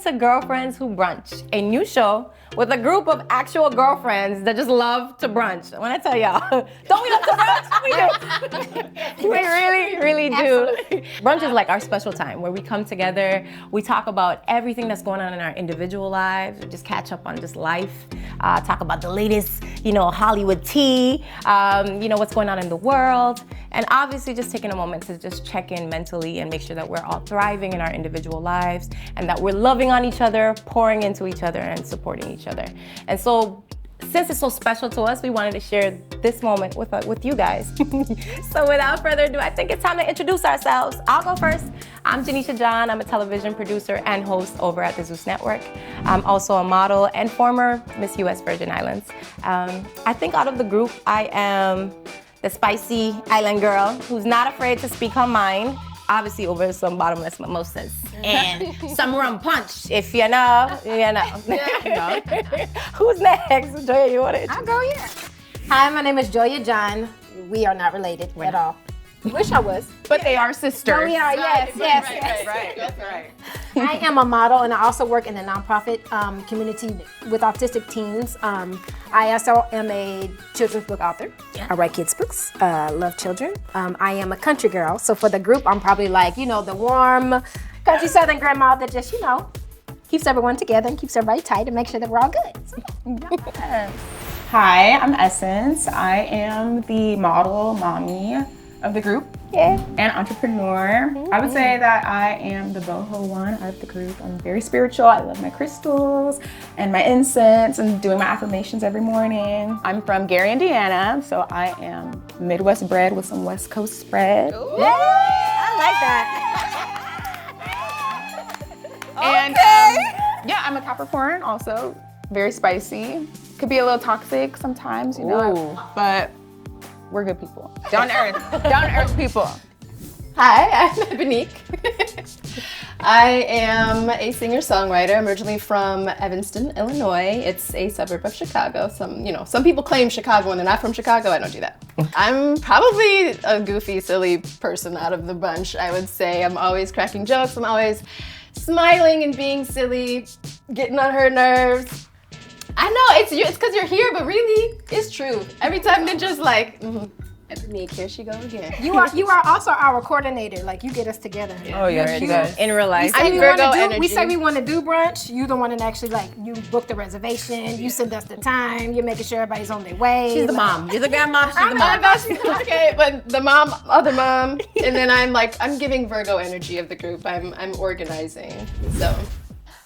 to Girlfriends Who Brunch, a new show with a group of actual girlfriends that just love to brunch. When I tell y'all, don't we love to brunch? We do. We really, really do. Brunch is like our special time where we come together, we talk about everything that's going on in our individual lives, we just catch up on just life, talk about the latest, Hollywood tea, what's going on in the world, and obviously just taking a moment to just check in mentally and make sure that we're all thriving in our individual lives and that we're loving on each other, pouring into each other, and supporting each other. And so, since it's so special to us, we wanted to share this moment with you guys. So without further ado, I think it's time to introduce ourselves. I'll go first. I'm Janisha John. I'm a television producer and host over at the Zeus Network. I'm also a model and former Miss US Virgin Islands. I think out of the group, I am the spicy island girl who's not afraid to speak her mind, obviously over some bottomless mimosas and some rum punch. If you know, you know. Who's next? Joya, you want to? I'll go, yeah. Hi, my name is Joya John. We are not related at all. Wish I was. But they are sisters. No, we are, yes. Right. That's right. I am a model and I also work in the nonprofit community with autistic teens. I also am a children's book author. Yeah. I write kids' books, love children. I am a country girl. So for the group, I'm probably like, the warm country southern grandma that just, keeps everyone together and keeps everybody tight and makes sure that we're all good. So, Yes. Hi, I'm Essence. I am the model mommy of the group. Yeah. And entrepreneur. I would say that I am the boho one out of the group. I'm very spiritual. I love my crystals and my incense and doing my affirmations every morning. I'm from Gary, Indiana, so I am Midwest bred with some West Coast spread. Ooh. Yeah, I like that. And I'm a Capricorn also, very spicy. Could be a little toxic sometimes, but we're good people. Down to earth people. Hi, I'm Ebonique. I am a singer-songwriter. I'm originally from Evanston, Illinois. It's a suburb of Chicago. Some people claim Chicago and they're not from Chicago. I don't do that. I'm probably a goofy, silly person out of the bunch, I would say. I'm always cracking jokes. I'm always smiling and being silly, getting on her nerves. I know, it's because you're here, but really, it's true. Every time Ninja's like, Ebonique, here she goes again. You are also our coordinator. Like, you get us together. Oh, yeah, she does. In real life. We say we want to do brunch. You the one that actually, you book the reservation. You send us the time. You're making sure everybody's on their way. She's the mom. You're the grandma. She's the mom. Okay, but the other mom, and then I'm giving Virgo energy of the group. I'm organizing, so.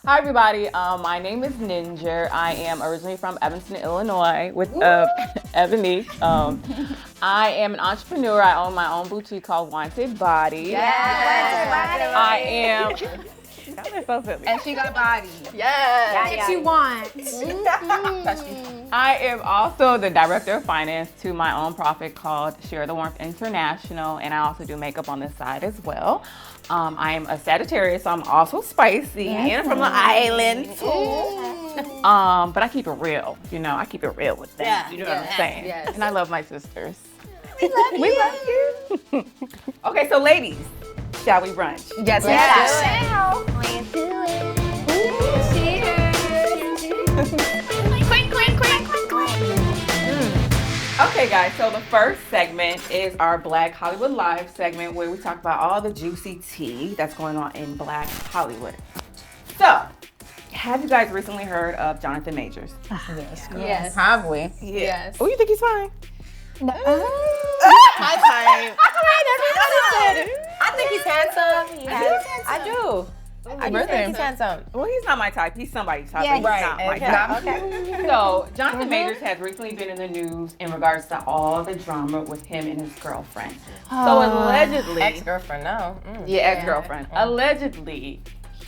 Hi everybody, my name is Ninja. I am originally from Evanston, Illinois with Ebony. I am an entrepreneur. I own my own boutique called Wanted Body. Yes. I am. That was so silly. And she got a body. Yes. What you want. I am also the director of finance to my own profit called Share the Warmth International, and I also do makeup on this side as well. I am a Sagittarius, so I'm also spicy and from the island too. But I keep it real, I keep it real with them. Yeah. You know what I'm saying? Yes. And I love my sisters. We love you. We love you. Okay, so ladies, shall we brunch? Yes, Okay guys, so the first segment is our Black Hollywood Live segment where we talk about all the juicy tea that's going on in Black Hollywood. So, have you guys recently heard of Jonathan Majors? Yes. Have we? Yes. Oh, you think he's fine? No. High five. I think he's handsome. I do. I do think he's handsome. Well, he's not my type. He's somebody's type. Yeah, but he's not my type. Okay. So, Jonathan Majors has recently been in the news in regards to all the drama with him and his girlfriend. So, allegedly... Ex-girlfriend, no. Yeah, ex-girlfriend. Allegedly,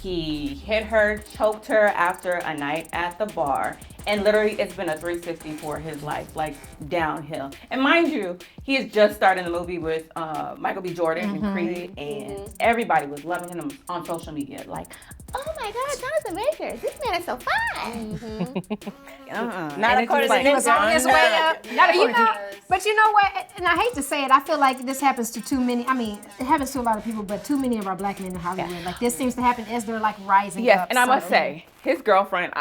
he hit her, choked her after a night at the bar, and literally it's been a 360 for his life, like downhill. And mind you, he is just starting the movie with Michael B. Jordan and Creed, and everybody was loving him on social media. Like, oh my God, Jonathan Majors, this man is so fine. Not according to He was on his way up. Not You according know, to but you know what? And I hate to say it, I feel like this happens to too many. I mean, it happens to a lot of people, but too many of our black men in Hollywood. Like this seems to happen as they're like rising Yes, up. and I must So- say, his girlfriend,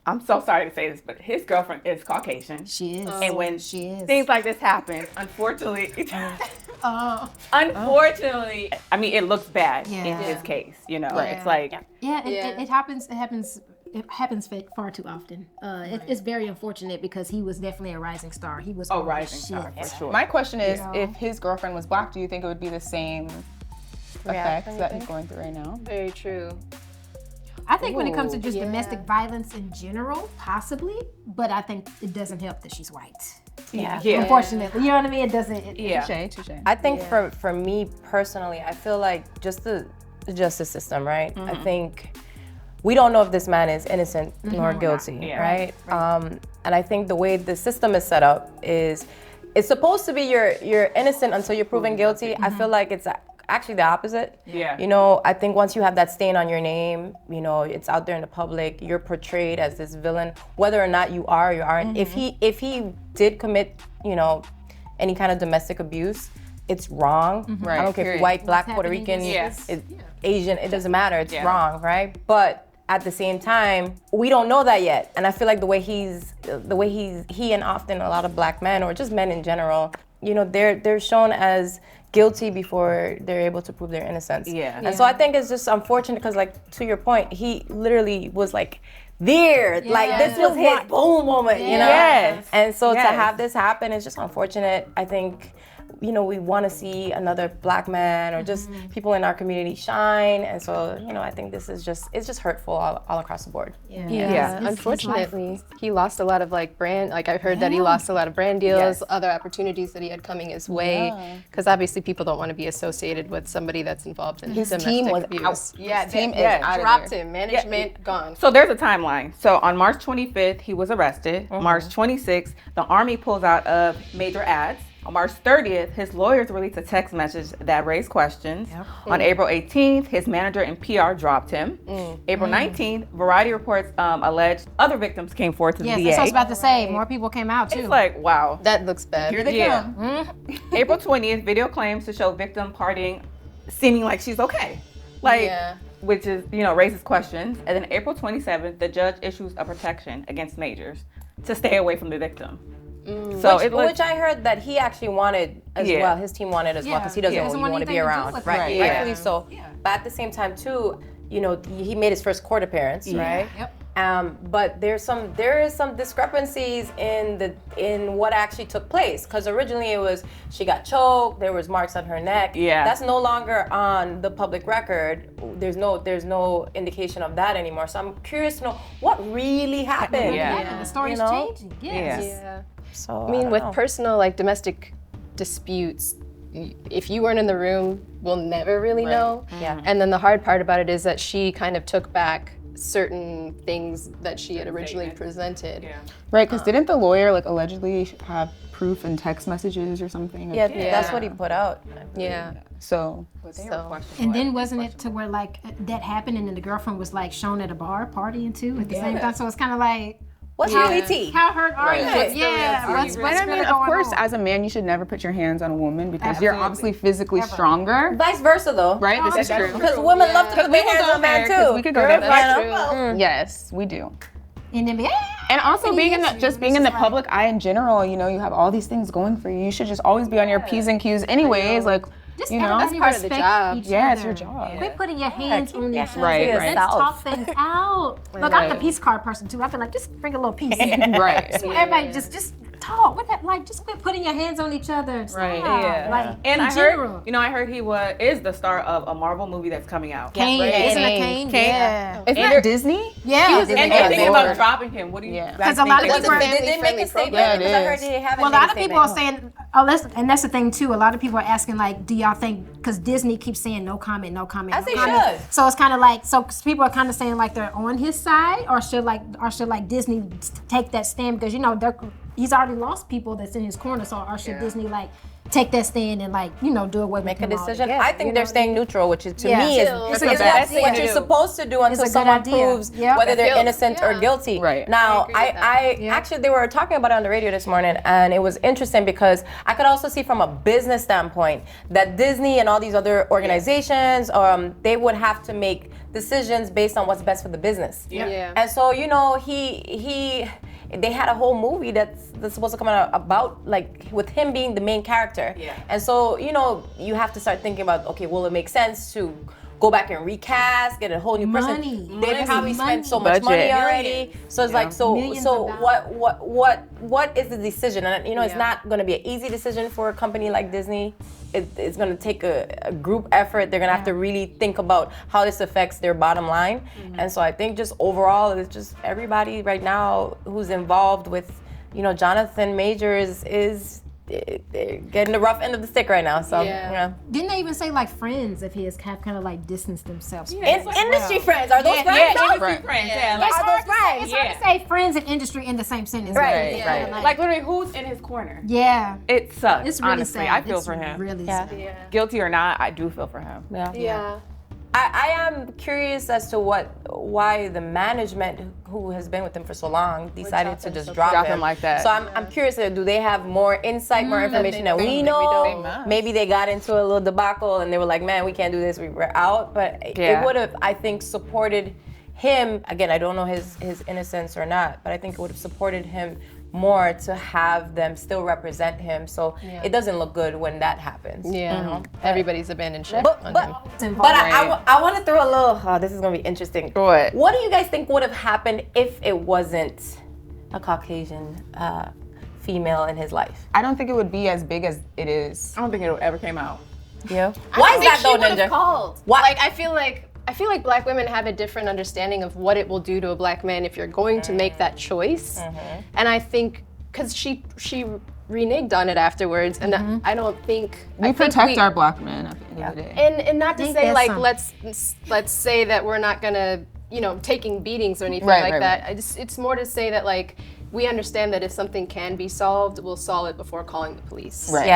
I'm so sorry to say this, but his girlfriend is Caucasian. She is. And when she is. things like this happen, unfortunately, Oh. unfortunately, I mean, it looks bad in Yeah. his case. You know, Right. it's like, Yeah, Yeah. it happens. It happens far too often. It's very unfortunate because he was definitely a rising star. He was on rising his star, shit. for sure. My question is, You know? if his girlfriend was black, do you think it would be the same effects that he's going through right now? Very true. I think when it comes to just yeah. domestic violence in general, possibly, but I think it doesn't help that she's white. Yeah. Unfortunately, you know what I mean? It doesn't. Yeah. Touche. I think for me personally, I feel like just the justice system, right? I think we don't know if this man is innocent nor guilty, Yeah. right? And I think the way the system is set up is it's supposed to be you're innocent until you're proven guilty. I feel like it's actually the opposite. Yeah. You know, I think once you have that stain on your name, you know, it's out there in the public, you're portrayed as this villain, whether or not you are or you aren't. If he did commit, you know, any kind of domestic abuse, it's wrong. Right, I don't care if period. you're white, black, What's Puerto happening Rican, is- Asian, it doesn't matter, it's Yeah. wrong, right? But at the same time, we don't know that yet. And I feel like the way he and often a lot of black men or just men in general, you know, they're shown as guilty before they're able to prove their innocence. Yeah. And so I think it's just unfortunate because, like, to your point, he literally was like there, like this was his boom moment, you know? Yes. And so to Yes. have this happen is just unfortunate. I think, you know, we want to see another black man or just people in our community shine. And so, you know, I think this is it's just hurtful all across the board. Yeah. Unfortunately, he lost a lot of like brand. Like I heard that he lost a lot of brand deals, other opportunities that he had coming his way. Because obviously, people don't want to be associated with somebody that's involved in His domestic team was abuse. out. Yeah, Team they is out of dropped there. him. Management gone. So there's a timeline. So on March 25th, he was arrested. March 26th, the Army pulls out of major ads. On March 30th, his lawyers released a text message that raised questions. On April 18th, his manager and PR dropped him. April 19th, Variety reports alleged other victims came forward to the Yes, VA. that's what I was about to say. More people came out too. It's like, wow. That looks bad. Here they Yeah. come. April 20th, video claims to show victim partying, seeming like she's okay. Like, Yeah. which is, you know, raises questions. And then April 27th, the judge issues a protection against Majors to stay away from the victim. So Which I heard that he actually wanted as Yeah. well. His team wanted as well because he doesn't Doesn't want want to be anything to do around. with it. Right, Yeah. rightfully so. But at the same time too, you know, he made his first court appearance, right? Yep. But there is some discrepancies in what actually took place because originally it was she got choked, there was marks on her neck. Yeah. That's no longer on the public record. There's no indication of that anymore. So I'm curious to know what really happened. Yeah. The story's You know? changing. Yes. Yeah. So I mean, don't with know. personal like domestic disputes, if you weren't in the room, we'll never really know. Yeah. And then the hard part about it is that she kind of took back certain things that she had originally presented. Right, because didn't the lawyer like allegedly have proof in text messages or something? Yeah, that's what he put out. Yeah. So So And then wasn't it to where like that happened and then the girlfriend was like shown at a bar partying too at the same time? So it's kind of like, What's really tea? how hurt are you? Right. Yeah. What's But I really mean, of going course, on? as a man, you should never put your hands on a woman because you're Absolutely. obviously physically stronger. Vice versa though. Right? This is true. Because women love to put their hands on men too. We could go there. Girls, you know? Yes, we do. And then be, And also being in the Yes, just being in the it's like- public eye in general, you know, you have all these things going for you. You should just always be on your P's and Q's anyways. Like, just you know, everybody part of the respect job. each Yeah, it's other. your job. Quit putting your hands on each other. Right, to right. Let's yourself. talk things out. Look, I'm the peace card person too. I feel like just bring a little peace. right. So everybody just talk. What that like? Just quit putting your hands on each other. Stop. Right. Yeah. Like And in I general. heard, you know, I heard he is the star of a Marvel movie that's coming out. Kane, Right? isn't it Kane. Kane? Yeah. Isn't that Disney? Yeah. And they're thinking about dropping him. What do you Yeah. Because a lot of It's a people are, family Did they make a statement? Yeah, it Because I heard is. they haven't well, a made lot of people are statement. saying, and that's the thing too. A lot of people are asking, like, do y'all think? Because Disney keeps saying no comment, no comment, As no they comment. should. So it's kind of like, so people are kind of saying like they're on his side, or should like Disney take that stand because you know he's already lost people that's in his corner. So or should Disney like take that stand and like, do away with Make a him decision. altogether, I think they're staying neutral, which is to Yeah. me is It's is the best what thing to you're do. supposed to do until a good someone idea. proves Yep. whether they're Guilt. innocent or Yeah. guilty. Right. Now, I agree with that. actually they were talking about it on the radio this morning, and it was interesting because I could also see from a business standpoint that Disney and all these other organizations, they would have to make decisions based on what's best for the business. Yeah. And so, they had a whole movie that's supposed to come out about like with him being the main character. Yeah. And so, you have to start thinking about, okay, will it make sense to go back and recast, get a whole new person? They probably spent so much money Budget. already. So it's like, Millions so of what is the decision? And it's not going to be an easy decision for a company like Disney. It's going to take a group effort. They're going to have to really think about how this affects their bottom line. And so I think just overall, it's just everybody right now who's involved with, Jonathan Majors is getting the rough end of the stick right now. So, Didn't they even say like friends of his have kind of like distanced themselves? from industry friends, are those friends? Yeah, though? industry friends. Yeah, It's like, hard to say, it's hard Yeah. to say friends and industry in the same sentence. Right, Yeah, right. like literally, who's in his corner? Yeah. It sucks. It's really honestly, sad. I feel It's for him. Really Yeah. sad. Guilty or not, I do feel for him. Yeah. I am curious as to why the management who has been with him for so long decided to just drop him like that. So I'm curious, do they have more insight, more information that we don't. know? They must. Maybe they got into a little debacle and they were like, man, we can't do this, we're out. But it Yeah. would have, I think, supported him. Again, I don't know his innocence or not, but I think it would have supported him more to have them still represent him. So it doesn't look good when that happens. Yeah. Everybody's abandoned ship But on him. I want to throw a little. Oh, this is gonna be interesting. What do you guys think would have happened if it wasn't a Caucasian female in his life? I don't think it would be as big as it is. I don't think it ever came out. Yeah. Why is that though, Ninja? Called. Why- Like I feel like black women have a different understanding of what it will do to a black man if you're going to make that choice. And I think because she reneged on it afterwards, and I don't think We protect our black men at the end of the day. and not to think say that's like some- let's say that we're not gonna taking beatings or anything Right, like right, that. It's more to say that like we understand that if something can be solved, we'll solve it before calling the police. Right.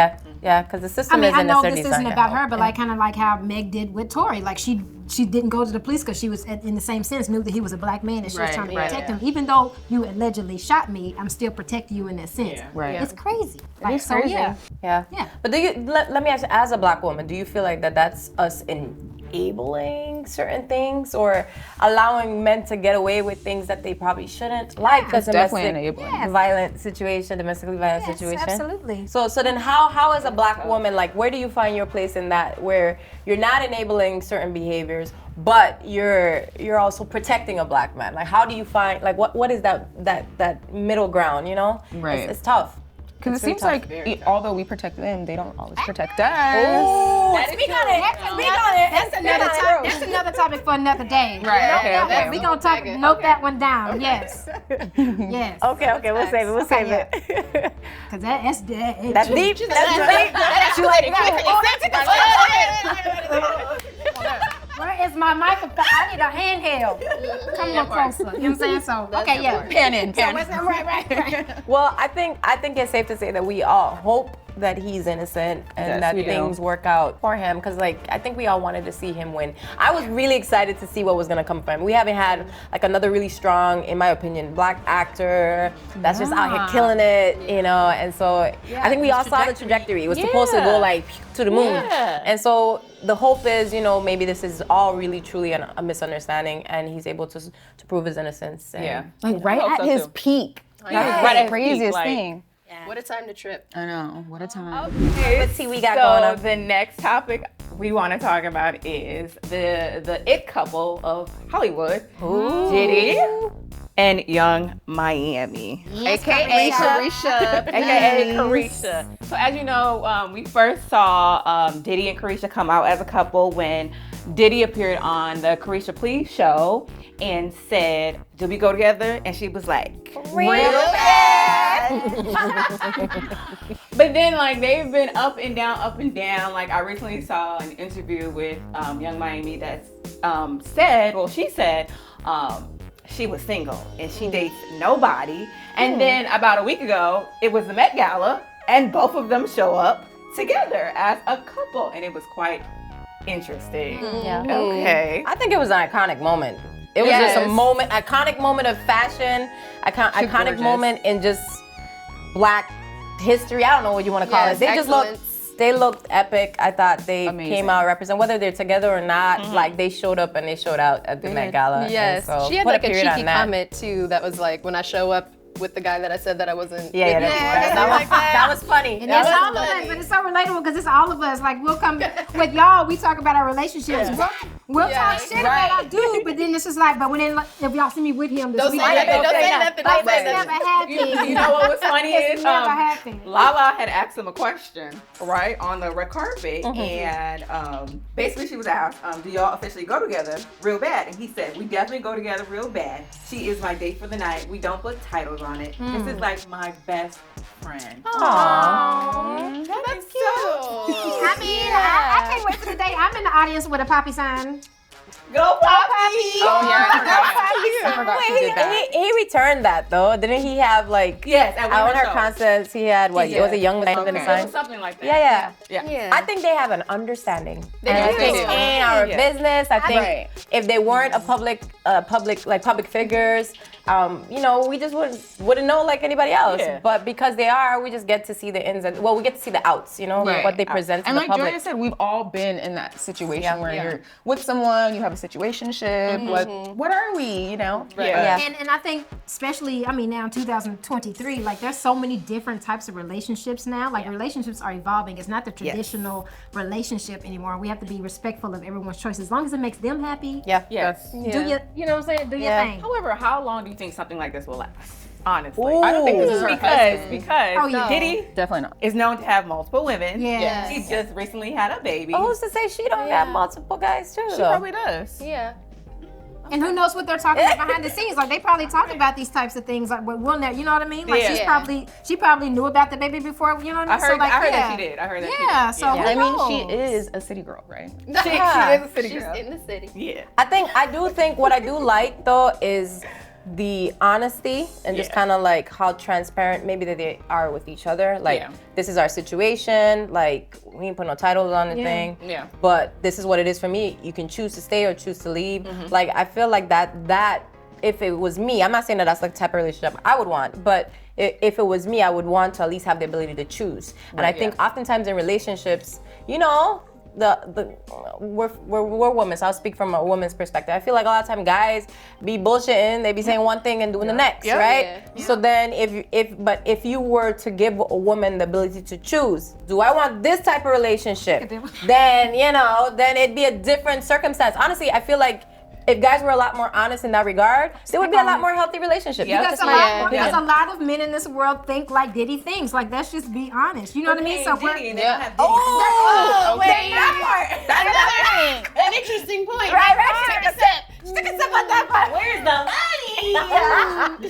Yeah, because the system I mean, isn't I know necessarily this isn't designed about to her, but like kind of like how Meg did with Tory. Like she didn't go to the police because she was in the same sense knew that he was a black man and she was Right, trying to right. protect him. Even though you allegedly shot me, I'm still protecting you in that sense. Right. It's crazy. Like, is so crazy. yeah. Yeah. But do you let me ask you, as a black woman, do you feel like that's us enabling certain things or allowing men to get away with things that they probably shouldn't, like a definitely domestic enabling. violent situation, domestically violent Yes, situation? absolutely. So then how as a black woman, like where do you find your place in that, where you're not enabling certain behaviors, but you're also protecting a black man? Like how do you find, like what is that middle ground, Right. It's tough. Because it It's very seems tough. like although we protect them, they don't always protect us. Speak on it. Speak on it. That's another topic. That's another topic for another day. Right, Note okay, that okay. one. We gonna talk. Note that one down. Yes. Yes. Okay, we'll save it. We'll save Okay, it. Cause that's deep. That's deep. That's Where is my microphone? I need a handheld. Come a little closer. You know what I'm saying? So okay, yeah. Pan in. Right. Well, I think it's safe to say that we all hope that he's innocent and Yes, that we do. things work out for him, because I think we all wanted to see him win. I was really excited to see what was gonna come from him. We haven't had like another really strong, in my opinion, black actor that's just out here killing it, and so I think we all saw the trajectory. It was supposed to go like to the moon. And so the hope is, maybe this is all really truly a misunderstanding and he's able to prove his innocence. And, Like I right hope at so, his too. peak. That Yeah. was Right at his craziest peak, like- thing. What a time to trip. I know. What a time. Let's see, we got going So on. the next topic we want to talk about is the it couple of Hollywood, Diddy and Young Miami, aka Carisha. aka Carisha. So as you know, we first saw Diddy and Carisha come out as a couple when Diddy appeared on the Carisha Please show and said, "Do we go together?" And she was like, "Real bad." But then like they've been up and down. Like I recently saw an interview with Young Miami that she said she was single and she dates nobody. And then about a week ago, it was the Met Gala and both of them show up together as a couple, and it was quite interesting. Yeah. Okay. I think it was an iconic moment. It was just a moment, iconic moment of fashion, iconic gorgeous. moment in just Black history. I don't know what you want to call Yes, it. They just looked epic. I thought they Amazing. came out represent, whether they're together or not. Like they showed up and they showed out at the Met Gala. and Yes, so she had put like a period on cheeky that. comment too that was like, when I show up with the guy that I said that I wasn't. Yeah, with that was funny. And That that's was all of us, but it's so relatable because it's all of us. Like we'll come with y'all, we talk about our relationships. We'll talk shit about our dude, but then it's just like, but when if y'all see me with him, this Don't week, say nothing. Don't say nothing. like Don't say that's nothing. never happened. You know what was funny It's is never happened. Lala had asked him a question, right, on the red carpet, and basically she was asked, do y'all officially go together real bad? And he said, we definitely go together real bad. She is my date for the night. We don't put titles on it. This is like my best friend. Aww. That's cute. I mean, I can't wait for the day. I'm in the audience with a poppy sign. Go Poppy! Oh yeah, I forgot she did that. He returned that though. Didn't he have like? Yes, at one on of her her shows. concerts, he had what? It was a young man in the It sign. was something like that. Yeah. Yeah. I think they have an understanding. They and I do. think They it do. ain't our Yeah. business. I think Right. if they weren't a public figures, we just wouldn't know like anybody else. Yeah. But because they are, we just get to see the ins and we get to see the outs. Right. What they present to And the like public. Joya said, we've all been in that situation Yeah. where Yeah. you're with someone, you have a situationship. What are we? Yeah. Yeah. And I think, especially, now in 2023, like there's so many different types of relationships now. Like relationships are evolving. It's not the traditional relationship anymore. We have to be respectful of everyone's choices. As long as it makes them happy, Yeah. Yes. do you know what I'm saying? Do your Yeah. thing. However, how long do you think something like this will last? Honestly. Ooh. I don't think this is her husband. Because Oh, yeah. Diddy Definitely not. is known to have multiple women. Yeah. She just recently had a baby. Who's to say she don't have multiple guys too? She though? probably does. Yeah. And who knows what they're talking about behind the scenes? Like they probably talk about these types of things. Like we'll never, you know what I mean? Like Yeah. she probably knew about the baby before. You know what I mean? I heard that she did. I heard that Yeah. she So did. who I mean, knows? she is a city girl, right? She is a city She's girl. in the city. Yeah. What I do like though is the honesty and just kind of like how transparent maybe that they are with each other. Like this is our situation. Like we ain't put no titles on the thing. Yeah. But this is what it is for me. You can choose to stay or choose to leave. Like I feel like that if it was me, I'm not saying that that's like the type of relationship I would want, but if it was me, I would want to at least have the ability to choose. And I think oftentimes in relationships, we're women, so I'll speak from a woman's perspective. I feel like a lot of time guys be bullshitting, they be saying one thing and doing the next, right? Yeah. So then if you were to give a woman the ability to choose, do I want this type of relationship? Then it'd be a different circumstance. Honestly, I feel like if guys were a lot more honest in that regard, there would be a lot more healthy relationships. Because a lot of men in this world think like Diddy thinks. Like let's just be honest. You know what I mean? So we're An interesting point. Right. Stick a sip on that part. Where's the money?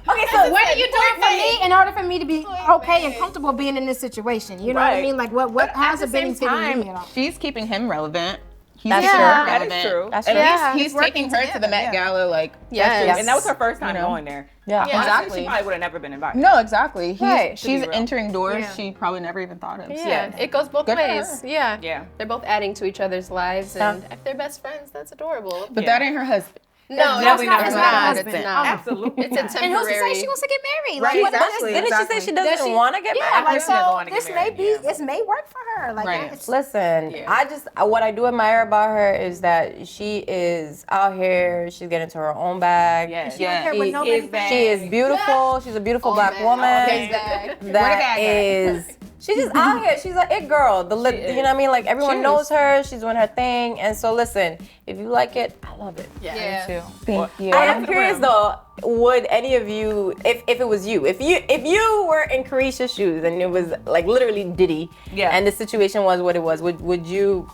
Okay, so what are you doing for me in order for me to be okay and comfortable being in this situation? You know what I mean? Like what how's it been fitting me at all? She's keeping him relevant. He's That's keeping true. her That is relevant. true. That's At true. least Yeah. he's taking her to the Met Gala, like Yes. And that was her first time going there. Yeah. Honestly, Exactly. She probably would have never been invited. no, exactly. Right. She's To be real. entering doors Yeah. she probably never even thought of. Yeah. It goes both Good for ways. her. Yeah. Yeah. They're both adding to each other's lives, and if they're best friends, that's adorable. But that ain't her husband. No, definitely not it's her not her husband. husband. Absolutely. It's a not. And who's to say temporary. she wants to get married? Right, Like, what exactly. Didn't she say she doesn't want to get Yeah, married? like She doesn't so wanna get this may married, be yeah. this may work for her. Like Right. it's, Listen, Yeah. what I do admire about her is that she is out here. She's getting into her own bag. Yes. she don't care what She nobody is thinks. bad. She is beautiful. She's a beautiful black bag. woman. Always bag. That is. She's just out here. She's an it girl. You know what I mean? Like everyone She knows is. her. She's doing her thing. And so listen, if you like it, I love it. Yeah. Thank you. I am curious though. Would any of you, if it was you, if you were in Carisha's shoes and it was like literally Diddy, and the situation was what it was, would you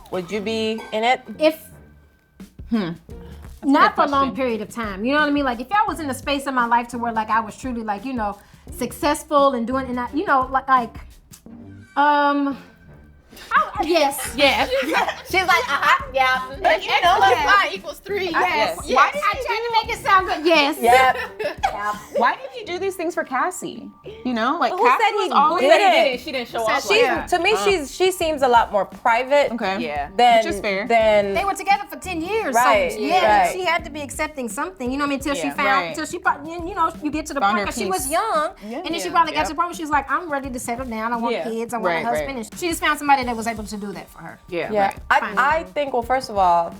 be in it? If not for a long question. period of time, you know what I mean? Like if I was in a space in my life to where like I was truly like successful and doing and I, I Yes. Yes. She's like, yeah. Like, you know, like 5 equals 3. Yes. Yes. Why did I try to make it sound good? Yes. Yep. Why did he do these things for Cassie? You know, like Who Cassie said he was always did it? She didn't show off She's, like that. to me, she seems a lot more private. okay. Yeah. Than, Which is fair. They were together for 10 years. Right, So, yeah, right. she had to be accepting something, you know what I mean, until she Yeah, found, right. until she probably, you know, you get to the Found point her where she peace. was young, and then she probably got to the point where she was like, I'm ready to settle down, I want Yeah. kids, I want Right, a husband, right. and she just found somebody that was able to do that for her. Yeah. Yeah, Right. I think, well, first of all,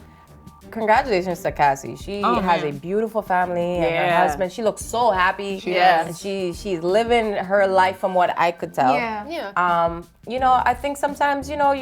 congratulations to Cassie. She has a beautiful family and her Yeah. husband. She looks so happy. does. And she's living her life from what I could tell. Yeah. You know, I think sometimes, you know,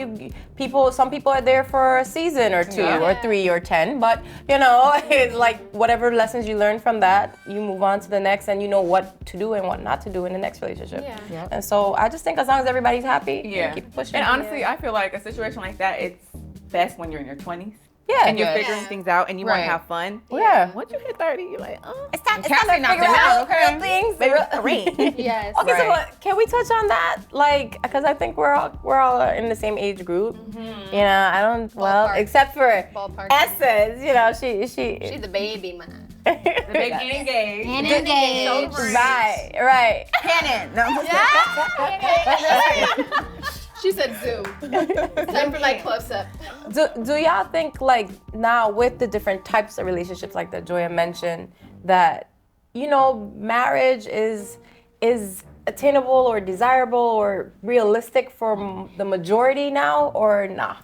some people are there for a season or 2 or 3 or 10, but you know, it's like whatever lessons you learn from that, you move on to the next and you know what to do and what not to do in the next relationship. Yeah. And so I just think as long as everybody's happy, Yeah. keep pushing. And honestly, I feel like a situation like that, it's best when you're in your 20s. yeah. And you're Yes. figuring things out and you want Right. to have fun. Yeah. Once you hit 30, you're like, oh. It's time to Cassie knocked figure him out, out okay? real things. The real, Yes. Okay, so Right. can we touch on that? Like, because I think we're all in the same age group. You know, I don't. Well, Ballpark. except for Ballpark. Essence. You know, she. She's the baby, man. The big engaged. And engaged. Right. Canon. No, She said Zoom. Time for my close-up. Do y'all think like now with the different types of relationships like that Joya mentioned that you know marriage is attainable or desirable or realistic for the majority now or nah?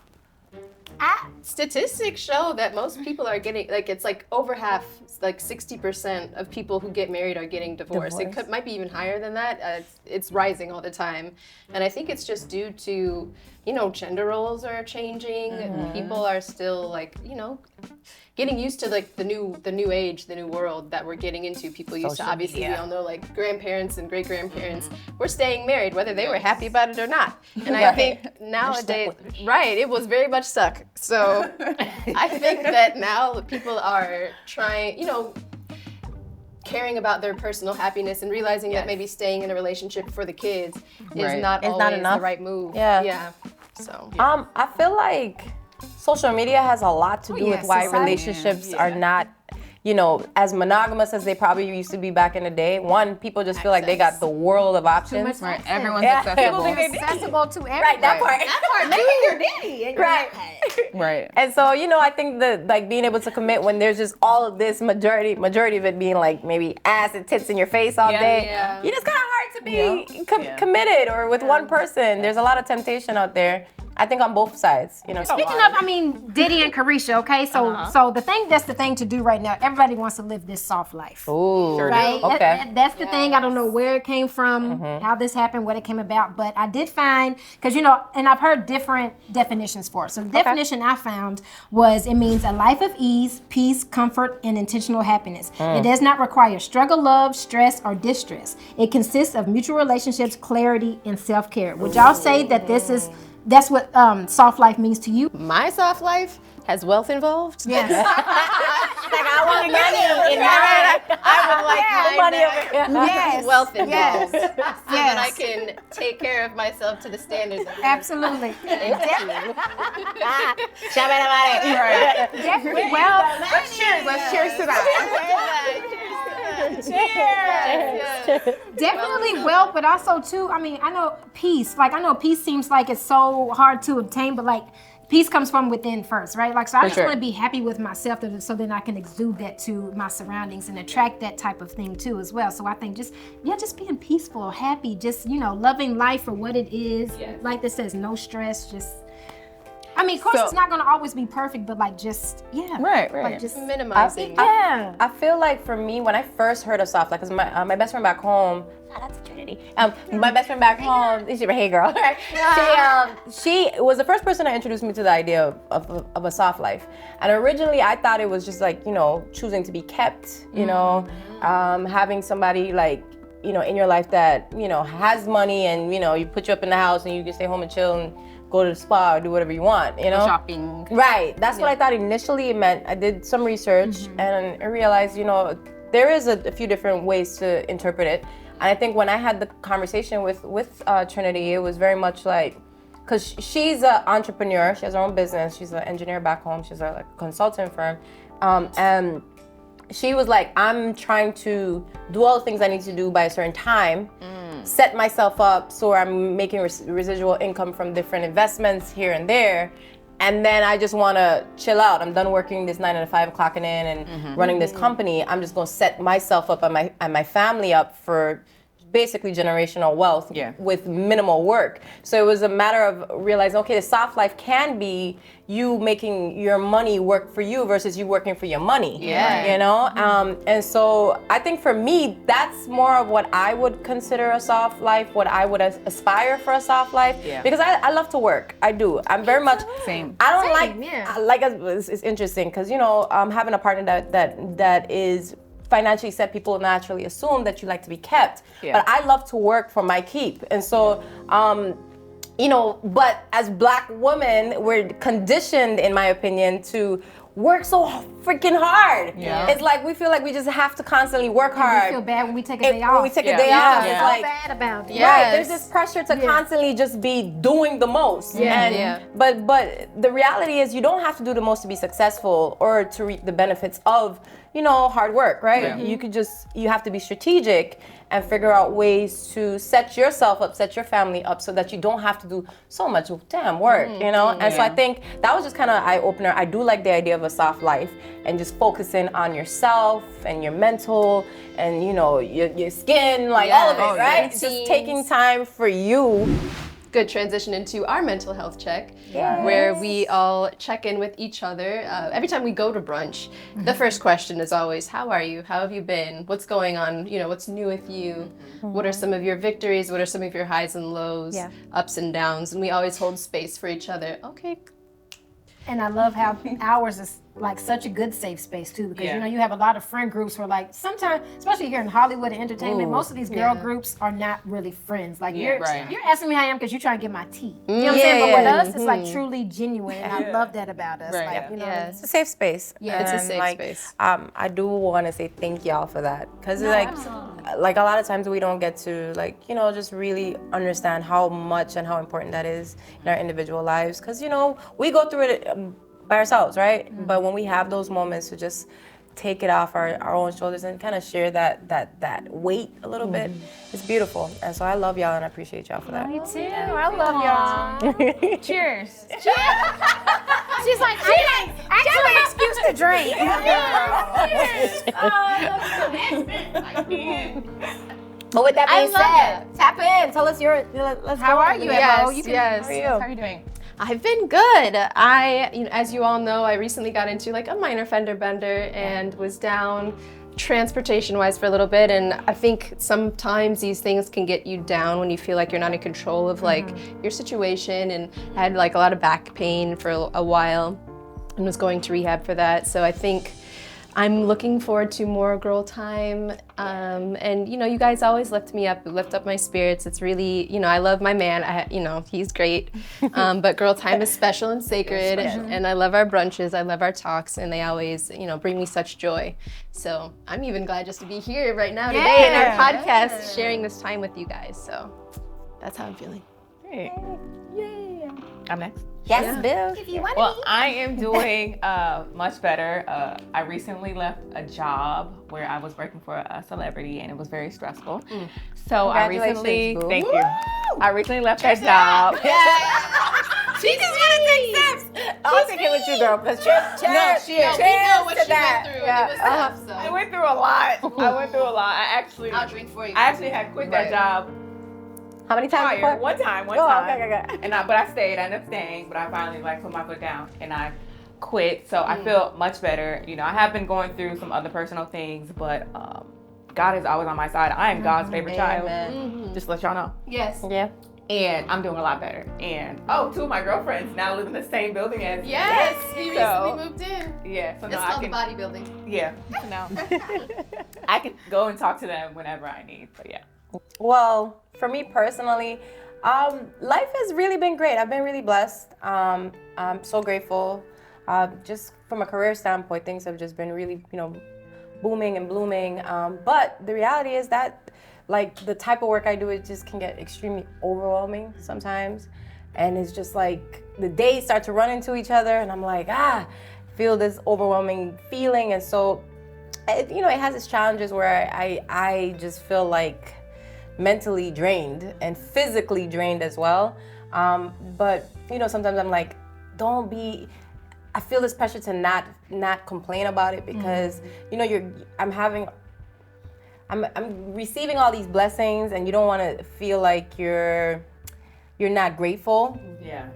Statistics show that most people are getting, like, it's like over half, like 60% of people who get married are getting divorced. It might be even higher than that. It's rising all the time. And I think it's just due to, you know, gender roles are changing. People are still like, you know, getting used to like the new age, the new world that we're getting into. People used to, obviously, we all know, like grandparents and great grandparents were staying married, whether they were happy about it or not. And I think nowadays, right, it was very much stuck. So I think that now people are trying, you know, caring about their personal happiness and realizing that maybe staying in a relationship for the kids is not It's always not enough. the right move. Yeah. Yeah. So. I feel like social media has a lot to do with why society. relationships are not, you know, as monogamous as they probably used to be back in the day. One, people just feel like they got the world of options. right. Everyone's Yeah. accessible. Accessible to everyone. Right, that part. Right. Right. And so, you know, I think that like being able to commit when there's just all of this majority of it being like maybe ass and tits in your face all day. Yeah. You just kind of hard to be committed or with one person. There's a lot of temptation out there. I think on both sides, you know. Speaking of, I mean, Diddy and Carisha, okay? So that's the thing to do right now. Everybody wants to live this soft life. Ooh, Right? okay. That's the thing. I don't know where it came from, how this happened, what it came about, but I did find, because, you know, and I've heard different definitions for it. So the definition I found was it means a life of ease, peace, comfort, and intentional happiness. It does not require struggle, love, stress, or distress. It consists of mutual relationships, clarity, and self-care. Would y'all say that that's what soft life means to you? My soft life has wealth involved. Yes. Like I want money in my I would like money over here. Yes. wealth involved. Yes. So that I can take care of myself to the standards that Absolutely. Right. Definitely. Well, Let's cheers to that. definitely wealth, but also too, I mean, I know peace. Like, I know peace seems like it's so hard to obtain, but like, peace comes from within first, right? Like, so I just sure. want to be happy with myself so then I can exude that to my surroundings and attract that type of thing too as well. So I think just being peaceful, happy, just, you know, loving life for what it is. Like this says, no stress, just, I mean, of course, it's not going to always be perfect, but like just, Right. like just minimizing. yeah. I feel like for me, when I first heard of soft life, because my best friend back home, shout out to Trinity. My best friend back home, she's a hey girl. She was the first person that introduced me to the idea of a soft life. And originally, I thought it was just like, you know, choosing to be kept, you know, having somebody like, you know, in your life that, you know, has money and, you know, you put you up in the house and you can stay home and chill and go to the spa or do whatever you want, you know? Shopping. Right, that's what I thought initially it meant. I did some research and I realized, you know, there is a few different ways to interpret it. And I think when I had the conversation with Trinity, it was very much like, because she's an entrepreneur. She has her own business. She's an engineer back home. She's a consultant firm. And she was like, I'm trying to do all the things I need to do by a certain time, set myself up so I'm making residual income from different investments here and there. And then I just want to chill out. I'm done working this 9 to 5 clocking in and running this company. I'm just going to set myself up and my family up for basically generational wealth with minimal work. So it was a matter of realizing, okay, the soft life can be you making your money work for you versus you working for your money. You know? And so I think for me, that's more of what I would consider a soft life, what I would aspire for a soft life. Because I love to work. I do. I'm very much, Same. I don't like it's interesting because, you know, having a partner that is financially set, people naturally assume that you like to be kept. But I love to work for my keep. And so, you know, but as Black women, we're conditioned, in my opinion, to work so freaking hard. It's like we feel like we just have to constantly work hard. We feel bad when we take a day off. When we take a day off, it's like bad about it. right. There's this pressure to constantly just be doing the most. But the reality is, you don't have to do the most to be successful or to reap the benefits of, you know, hard work, right? You have to be strategic and figure out ways to set yourself up, set your family up so that you don't have to do so much damn work, you know? And so I think that was just kind of eye-opener. I do like the idea of a soft life and just focusing on yourself and your mental and, you know, your skin, like all of it, right? Just taking time for you. Good transition into our mental health check, where we all check in with each other. Every time we go to brunch, the first question is always, how are you? How have you been? What's going on? You know, what's new with you? What are some of your victories? What are some of your highs and lows, ups and downs? And we always hold space for each other. Okay. And I love how ours is like such a good safe space too, because you know you have a lot of friend groups where like sometimes, especially here in Hollywood and entertainment, most of these girl groups are not really friends. Like you're asking me how I am because you're trying to get my tea. You know what I'm saying? But with us, it's like truly genuine, and I love that about us. Like, you know, It's a safe space. It's a safe space. I do want to say thank y'all for that, because like a lot of times we don't get to, like, you know, just really understand how much and how important that is in our individual lives, because, you know, we go through it by ourselves, right? But when we have those moments to just take it off our own shoulders and kind of share that weight a little bit, it's beautiful. And so I love y'all and I appreciate y'all for that. me too. I love y'all. Cheers. She's like, I have an excuse to drink. But with that being said, tap in. Tell us let's How go. are you, Yes, Ebo? yes. How How are you doing? I've been good. As you all know, I recently got into like a minor fender bender and was down transportation-wise for a little bit. And I think sometimes these things can get you down when you feel like you're not in control of like your situation. And I had like a lot of back pain for a while and was going to rehab for that. So I think I'm looking forward to more girl time. And you know, you guys always lift me up, lift up my spirits. It's really, you know, I love my man. You know, he's great. But girl time is special and sacred. And I love our brunches. I love our talks, and they always, you know, bring me such joy. So I'm even glad just to be here right now today in our podcast, sharing this time with you guys. So that's how I'm feeling. Great. Yay. I'm next. Yes, Bill. Well, I am doing much better. I recently left a job where I was working for a celebrity, and it was very stressful. So I recently, Congratulations, thank you. I recently left that job. She just want to take steps. I'll take it with you, girl. Because cheers we know what to she that. went through. It was tough, so. I went through a lot. I'll drink for you. I actually had quit that job How many times prior. before? One time. Okay. But I stayed. I ended up staying. But I finally like put my foot down and I quit. So I feel much better. You know, I have been going through some other personal things, but God is always on my side. I am God's favorite child. Just to let y'all know. Yes. Yeah. And I'm doing a lot better. And two of my girlfriends now live in the same building as me. Yes. We So- recently moved in. Yeah. So It's now I called can. bodybuilding. Yeah. So now I can go and talk to them whenever I need. But yeah. Well, for me personally, life has really been great. I've been really blessed. I'm so grateful. Just from a career standpoint, things have just been really, you know, booming and blooming. But the reality is that, like, the type of work I do, it just can get extremely overwhelming sometimes. and it's just like the days start to run into each other, and I'm like, feel this overwhelming feeling. And so, it has its challenges where I just feel like mentally drained and physically drained as well. But sometimes I'm like, I feel this pressure to not complain about it, because I'm receiving all these blessings, and you don't want to feel like you're not grateful. Yeah.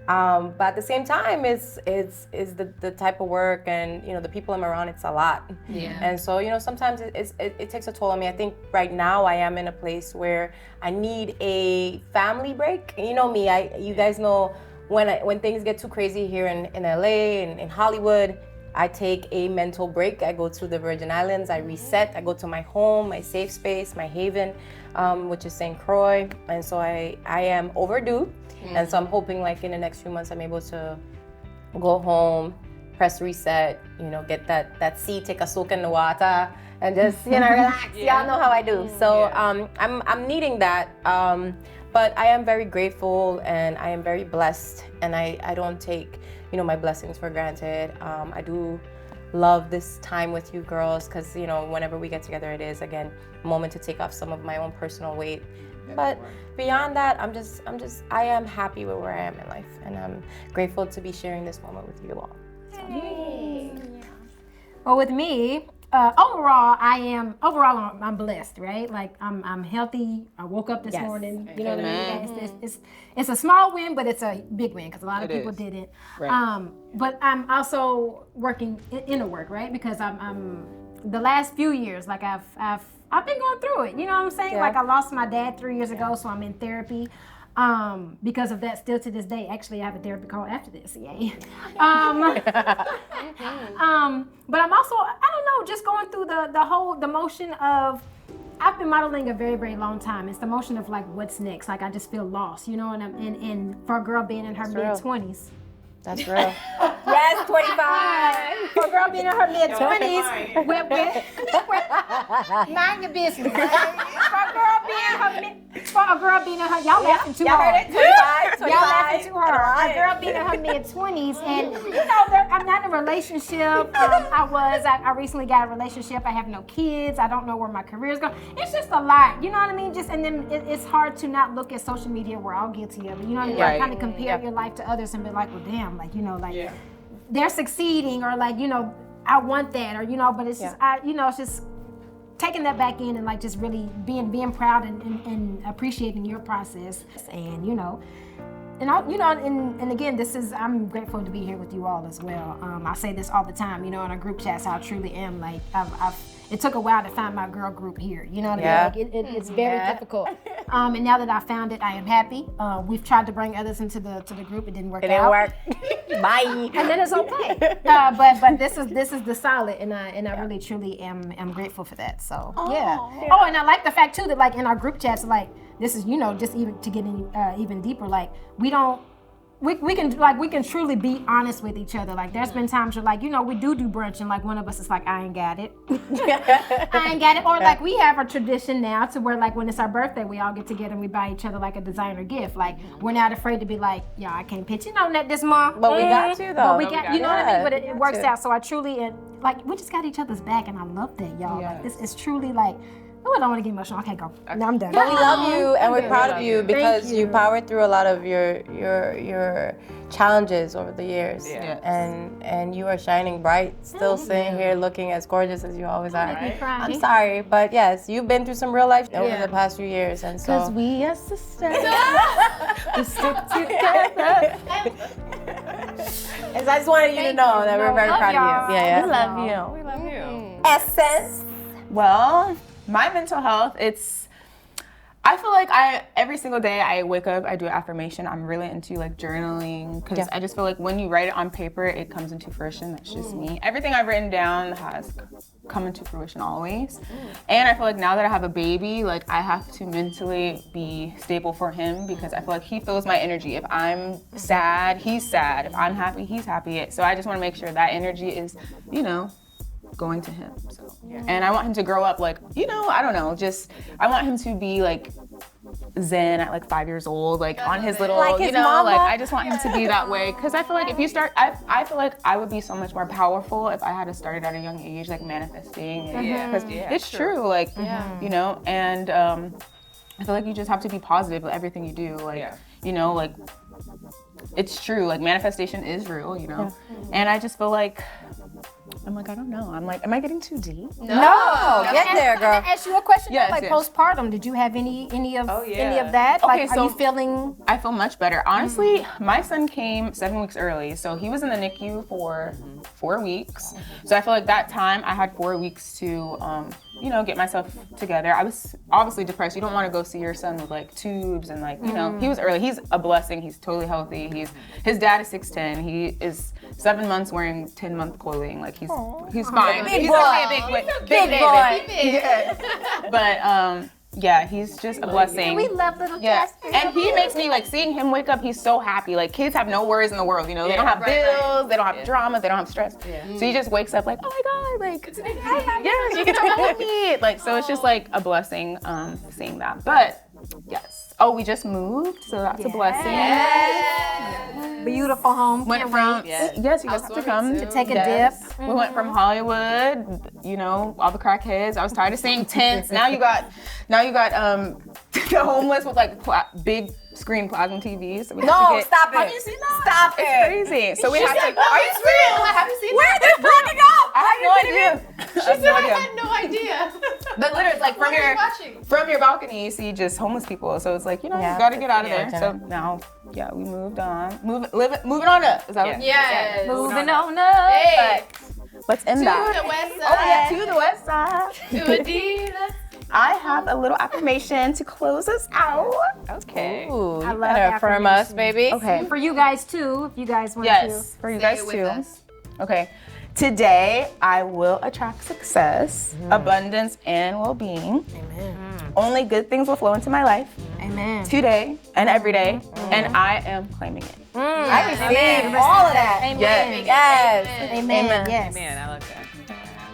But at the same time, it's the type of work, and the people I'm around, it's a lot. Yeah. And so sometimes it takes a toll on me. I think right now I am in a place where I need a family break. You know me, you guys know when things get too crazy here in LA and in Hollywood, I take a mental break. I go to the Virgin Islands, I reset, I go to my home, my safe space, my haven, which is St. Croix. And so I am overdue. And so I'm hoping like in the next few months I'm able to go home, press reset, get that sea, take a soak in the water, and just, relax. Y'all know how I do. So I'm needing that. But I am very grateful, and I am very blessed, and I don't take my blessings for granted. I do love this time with you girls, because whenever we get together, it is again a moment to take off some of my own personal weight. But beyond that, I am happy with where I am in life, and I'm grateful to be sharing this moment with you all. Well, with me, overall, I'm blessed, right? Like I'm healthy. I woke up this morning. You know what I mean? It's a small win, but it's a big win, because a lot of people didn't. Right. But I'm also working inner work, right? Because I'm the last few years, like I've been going through it. You know what I'm saying? Yeah. Like I lost my dad 3 years ago, so I'm in therapy. Because of that, still to this day. Actually, I have a therapy call after this. Yay. But I'm also, I don't know, just going through the motion of, I've been modeling a very, very long time. It's the motion of like, what's next? Like I just feel lost, and for a girl being in her mid-20s. That's real. Yes, 25. For a girl being in her mid-20s, mind your business. For a girl being in her, y'all laughing too hard. Y'all heard it? 25. Y'all laughing too hard. A girl being in her mid-20s, and I'm not in a relationship. I recently got a relationship. I have no kids. I don't know where my career is going. It's just a lot. You know what I mean? And then it's hard to not look at social media. We're all guilty of it. You know what I mean? Right. Kind of compare your life to others and be like, well, damn, they're succeeding, or I want that, or but it's just it's just taking that back in, and like just really being proud and appreciating your process, and and again, I'm grateful to be here with you all as well. I say this all the time, in our group chats, how I truly am. Like it took a while to find my girl group here. You know what I mean? Like it's very difficult. And now that I found it, I am happy. We've tried to bring others into the group. It didn't work out. It didn't work. Bye. And then it's okay. But this is the solid, and I really truly am grateful for that. So yeah. Oh, and I like the fact too that like in our group chats, like this is just even to get in even deeper. Like we can truly be honest with each other. Like there's been times where like we do brunch, and like one of us is like, I ain't got it. I ain't got it. Or like we have a tradition now to where like when it's our birthday, we all get together and we buy each other like a designer gift. Like we're not afraid to be like, yeah, I can't pitch in on that this month. But we got you though. But we got, you know what I mean? But it works out. So I truly, like we just got each other's back, and I love that, y'all. Like this is truly like, oh, I don't want to get emotional. Okay, go. No, I'm done. But we love you, and we're proud of you, because you powered through a lot of your challenges over the years. Yes. And you are shining bright, still sitting here looking as gorgeous as you always are. Make me cry. I'm sorry, but yes, you've been through some real life over the past few years, and so. Because we are sisters. We stick together. And so I just wanted you to know that we're very proud of you. Yeah, We love you. We love you. Essence. Well, my mental health, I feel like every single day I wake up, I do an affirmation. I'm really into like journaling, because I just feel like when you write it on paper, it comes into fruition. That's just me. Everything I've written down has come into fruition always. And I feel like now that I have a baby, like I have to mentally be stable for him, because I feel like he feels my energy. If I'm sad, he's sad. If I'm happy, he's happy. So I just want to make sure that energy is, going to him. So and I want him to grow up like, I don't know, just I want him to be like zen at like 5 years old, like on his little, Like his you know, mama? like I just want him to be that way. Cause I feel like if you start, I feel like I would be so much more powerful if I had to start at a young age, like manifesting. Cause it's true, like, you know, and I feel like you just have to be positive with everything you do. Like, you know, like it's true, like manifestation is real, you know? And I just feel like, I'm like, I don't know. I'm like, am I getting too deep? No, get there, Can I girl. ask you a question? Yes, Like yes. postpartum, did you have any of that? Okay, Like, are so- you feeling? I feel much better. Honestly, my son came 7 weeks early, so he was in the NICU for 4 weeks. So I feel like that time I had 4 weeks to, you know, get myself together. I was obviously depressed. You don't want to go see your son with like tubes and like, you know, he was early. He's a blessing. He's totally healthy. His dad is 6'10". He is 7 months wearing 10-month clothing. Like he's fine. Big He's boy. gonna be a big Big baby. boy. But yeah, he's just a blessing. We love little Yeah, Jasper. and he makes me like seeing him wake up. He's so happy. Like kids have no worries in the world, you know. They don't have bills, they don't have drama, they don't have stress. So he just wakes up like, oh my god, like yes, you get to hold me. Like so, it's just like a blessing seeing that. But yes, oh, we just moved, so that's a blessing. Beautiful home. Went Can't from wait yes, you guys have to come to take a Yes. dip. We went from Hollywood, you know, all the crackheads. I was tired of seeing tents. Now you got the homeless with like big screen plasma TVs. So we have to No, get, stop Have it. you seen that? Stop It's it. crazy. So we have to. Are you serious? Have you seen Where that? did this breaking up? I have no idea. I have no I idea. had no idea. But literally, it's like What are you watching? from your balcony, you see just homeless people. So it's like, you know, Yeah, you gotta get out of yeah, there. So now, yeah, we moved on. Moving on up. Is that what? Yes. Moving on up. Hey, Let's end to that. the west Oh yeah, side. to the west side. To Adidas. I have a little affirmation to close us out. Okay. Ooh, I you love better affirm us, baby. Okay. For you guys too, if you guys want Yes, for you Say guys it with too. us. Okay. Today, I will attract success, abundance, and well-being. Amen. Only good things will flow into my life Amen. today and every day, and I am claiming it. I receive all of that. Amen. Yes. Yes. Amen. Yes. Man, I love that.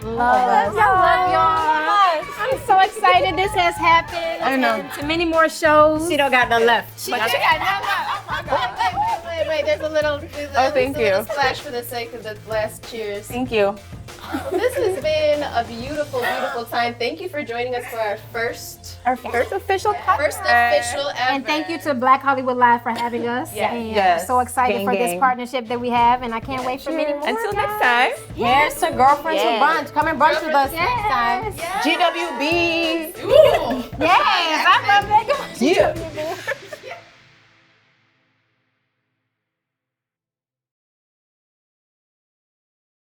Love y'all. I'm so excited this has happened. I know. And to many more shows. She don't got no left. Wait, there's a little, thank you. splash for the sake of the last cheers. Thank you. This has been a beautiful, beautiful time. Thank you for joining us for our first official official ever. And thank you to Black Hollywood Live for having us. Yes. And Yes. I'm so excited Gang, for this gang. partnership that we have, and I can't wait for many more. Until next guys. time. Here's to girlfriends Yes. who brunch. Come and brunch with us next time. Yes. GWB. Woo!